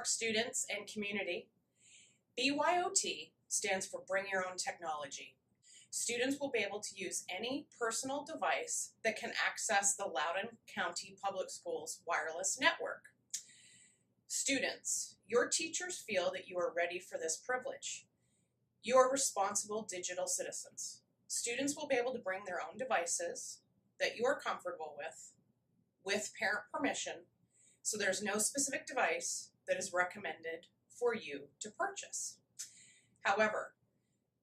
students and community. BYOT stands for Bring Your Own Technology. Students will be able to use any personal device that can access the Loudoun County Public Schools wireless network. Students, your teachers feel that you are ready for this privilege. You are responsible digital citizens. Students will be able to bring their own devices that you are comfortable with parent permission, so there's no specific device that is recommended for you to purchase. However,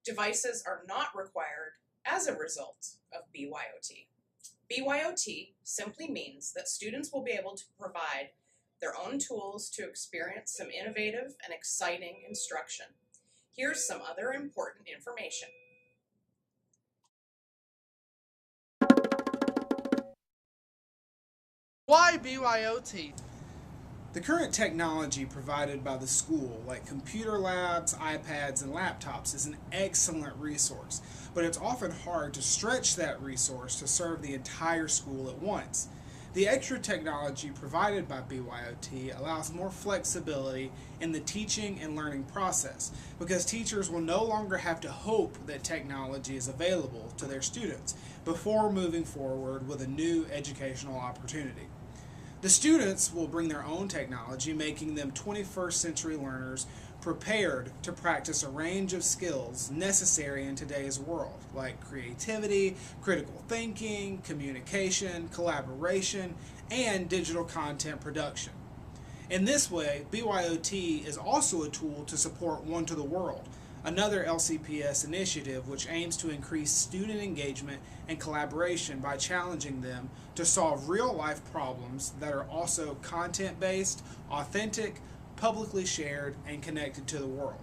devices are not required as a result of BYOT. BYOT simply means that students will be able to provide their own tools to experience some innovative and exciting instruction. Here's some other important information. Why BYOT? The current technology provided by the school, like computer labs, iPads, and laptops, is an excellent resource, but it's often hard to stretch that resource to serve the entire school at once. The extra technology provided by BYOT allows more flexibility in the teaching and learning process, because teachers will no longer have to hope that technology is available to their students before moving forward with a new educational opportunity. The students will bring their own technology, making them 21st century learners prepared to practice a range of skills necessary in today's world, like creativity, critical thinking, communication, collaboration, and digital content production. In this way, BYOT is also a tool to support One to the World, another LCPS initiative which aims to increase student engagement and collaboration by challenging them to solve real-life problems that are also content-based, authentic, publicly shared, and connected to the world.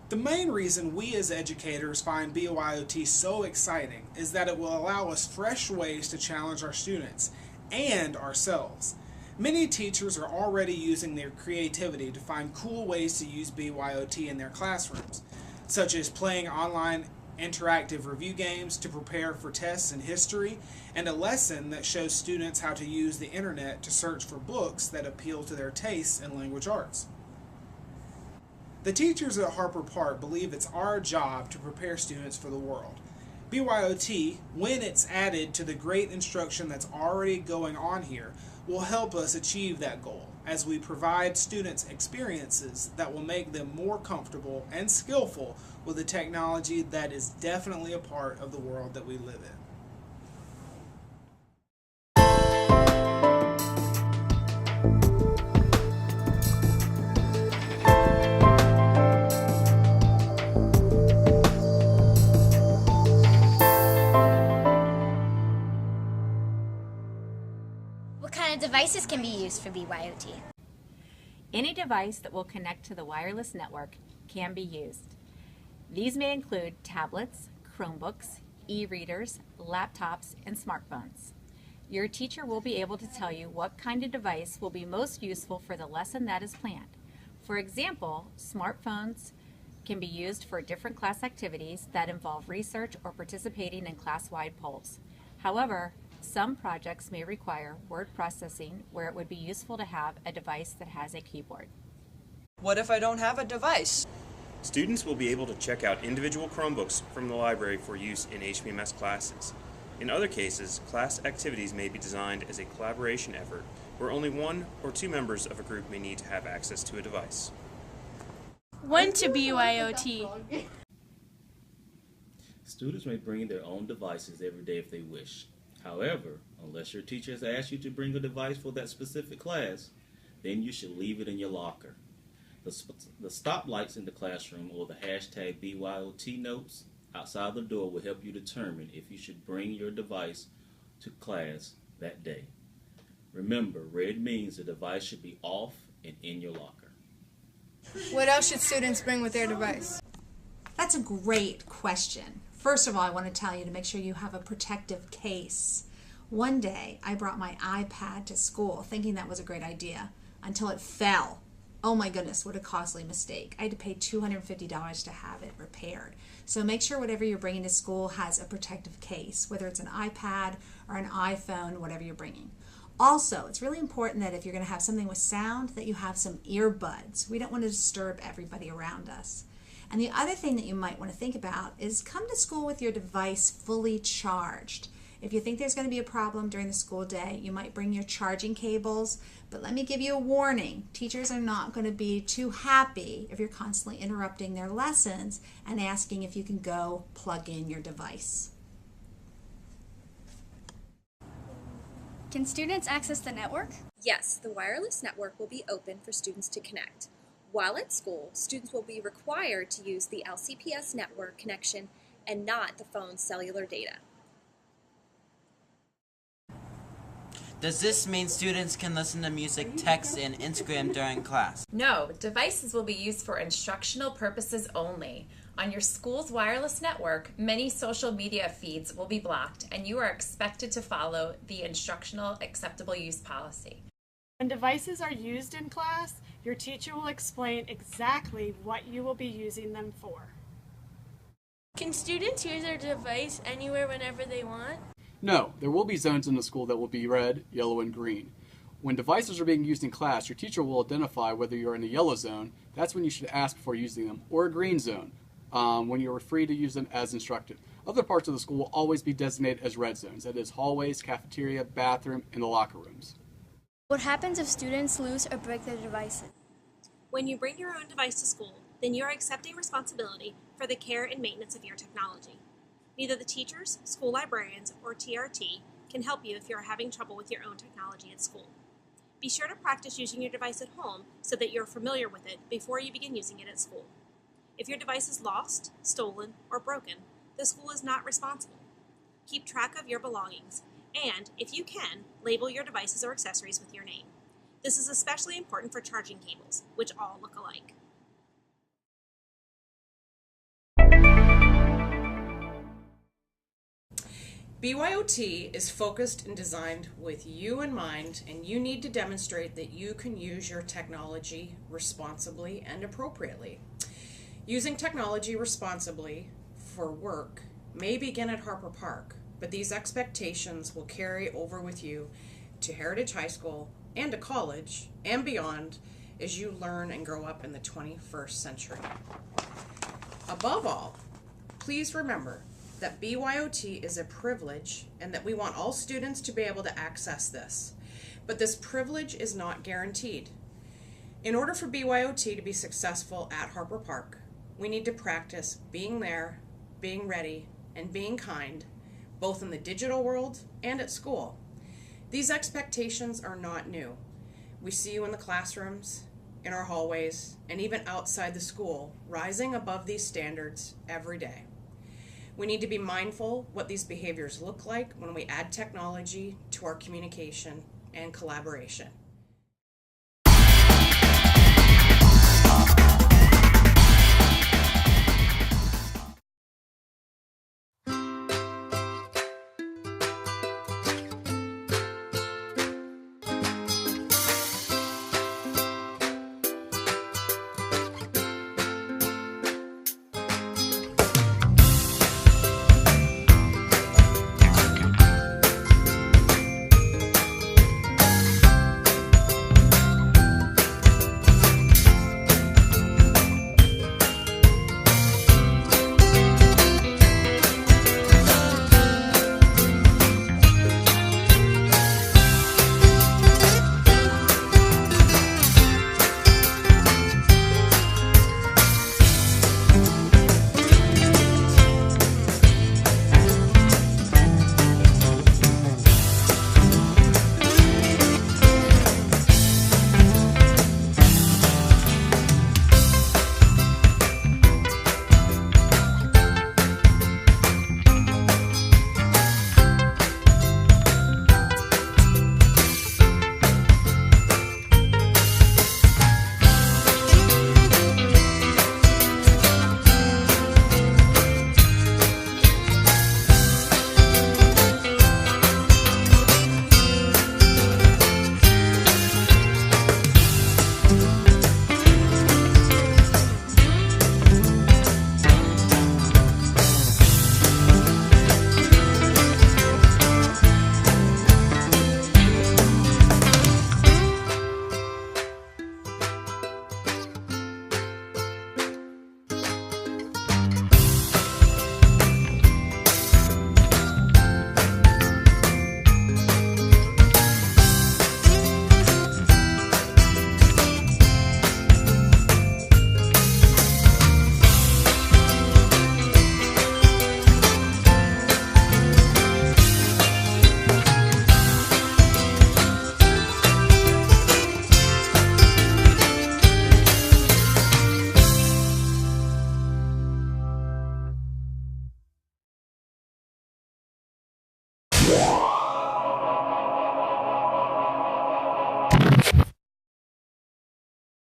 The main reason we as educators find BYOT so exciting is that it will allow us fresh ways to challenge our students and ourselves. Many teachers are already using their creativity to find cool ways to use BYOT in their classrooms, such as playing online interactive review games to prepare for tests in history, and a lesson that shows students how to use the internet to search for books that appeal to their tastes in language arts. The teachers at Harper Park believe it's our job to prepare students for the world. BYOT, when it's added to the great instruction that's already going on here, will help us achieve that goal as we provide students experiences that will make them more comfortable and skillful with the technology that is definitely a part of the world that we live in. What kind of devices can be used for BYOT? Any device that will connect to the wireless network can be used. These may include tablets, Chromebooks, e-readers, laptops, and smartphones. Your teacher will be able to tell you what kind of device will be most useful for the lesson that is planned. For example, smartphones can be used for different class activities that involve research or participating in class-wide polls. However, some projects may require word processing where it would be useful to have a device that has a keyboard. What if I don't have a device? Students will be able to check out individual Chromebooks from the library for use in HPMS classes. In other cases, class activities may be designed as a collaboration effort where only one or two members of a group may need to have access to a device. When to BYOT? Students may bring their own devices every day if they wish. However, unless your teacher has asked you to bring a device for that specific class, then you should leave it in your locker. The stoplights in the classroom or the hashtag BYOT notes outside the door will help you determine if you should bring your device to class that day. Remember, red means the device should be off and in your locker. What else should students bring with their device? That's a great question. First of all, I want to tell you to make sure you have a protective case. One day, I brought my iPad to school thinking that was a great idea until it fell. Oh my goodness, what a costly mistake. I had to pay $250 to have it repaired. So make sure whatever you're bringing to school has a protective case, whether it's an iPad or an iPhone, whatever you're bringing. Also, it's really important that if you're going to have something with sound, that you have some earbuds. We don't want to disturb everybody around us. And the other thing that you might want to think about is come to school with your device fully charged. If you think there's going to be a problem during the school day, you might bring your charging cables. But let me give you a warning. Teachers are not going to be too happy if you're constantly interrupting their lessons and asking if you can go plug in your device. Can students access the network? Yes, the wireless network will be open for students to connect. While at school, students will be required to use the LCPS network connection and not the phone's cellular data. Does this mean students can listen to music, text, and Instagram during class? No, devices will be used for instructional purposes only. On your school's wireless network, many social media feeds will be blocked, and you are expected to follow the instructional acceptable use policy. When devices are used in class, your teacher will explain exactly what you will be using them for. Can students use their device anywhere whenever they want? No, there will be zones in the school that will be red, yellow, and green. When devices are being used in class, your teacher will identify whether you're in a yellow zone, that's when you should ask before using them, or a green zone, when you're free to use them as instructed. Other parts of the school will always be designated as red zones, that is hallways, cafeteria, bathroom, and the locker rooms. What happens if students lose or break their devices? When you bring your own device to school, then you are accepting responsibility for the care and maintenance of your technology. Neither the teachers, school librarians, or TRT can help you if you are having trouble with your own technology at school. Be sure to practice using your device at home so that you're familiar with it before you begin using it at school. If your device is lost, stolen, or broken, the school is not responsible. Keep track of your belongings, and, if you can, label your devices or accessories with your name. This is especially important for charging cables, which all look alike. BYOT is focused and designed with you in mind, and you need to demonstrate that you can use your technology responsibly and appropriately. Using technology responsibly for work may begin at Harper Park, but these expectations will carry over with you to Heritage High School and to college and beyond as you learn and grow up in the 21st century. Above all, please remember that BYOT is a privilege and that we want all students to be able to access this. But this privilege is not guaranteed. In order for BYOT to be successful at Harper Park, we need to practice being there, being ready, and being kind, both in the digital world and at school. These expectations are not new. We see you in the classrooms, in our hallways, and even outside the school, rising above these standards every day. We need to be mindful what these behaviors look like when we add technology to our communication and collaboration.